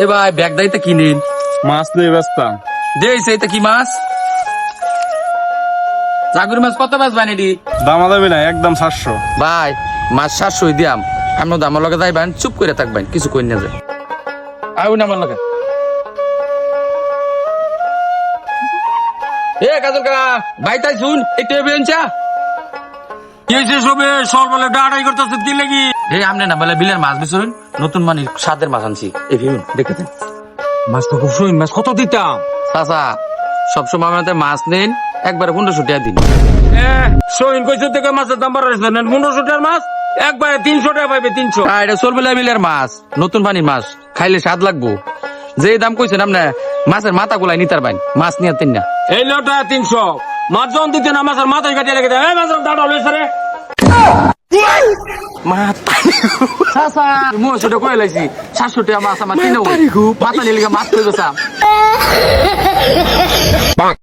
এ ভাই ব্যাগ দাইতে কি নিন? মাছ লই ব্যস্তা দেইছে এটা কি মাছ? জাগুর মাছ কত মাছ বানিয়ে? দামা দামি না, একদম 700। ভাই মাছ 700 দিয়াম, আমি দামের লগে যাইবেন, চুপ করে থাকবেন, কিছু কই না যায়। আউন আমার লগে। এ কাজল কাকা, ভাই তাই শুন, একটু বেঞ্চা। কি হয়েছে সবে সর বলে ডাড়াই করতেছে কি লাগি? এই আমনে না বলে বিলের মাছ বিছুন, নতুন মানে স্বাদের মাছ আনছি। এই ভিউন দেখেছেন? মাছ তো খুব সই, মাছ কত দিতাম? চাচা সবসময় আমাদের মাছ নেন, একবারে 1500 টাকা দিন। সইন কইছে থেকে মাছের দাম বাড়াইছে না, 1500 টাকার মাছ একবারে 300 টাকা পাইবে, 300। এটা সরবেলা বিলের মাছ, নতুন পানির মাছ, খাইলে স্বাদ লাগবো। যে দাম কইছেন আপনি, মাছের মাথা গুলাই নিতার বাইন, মাছ নিয়ে তিন না। এই লোটা 300 মাছ যখন দিতে না, মাছের মাথায় কাটিয়ে রেখে দেয়। এই মাছের দাঁড়া হলে সারে চাচা মই সেটা কয়ে লাইছি, 700 টাকা মাছ আমার কিনে মাথা নিয়ে মাছ কই গেছা।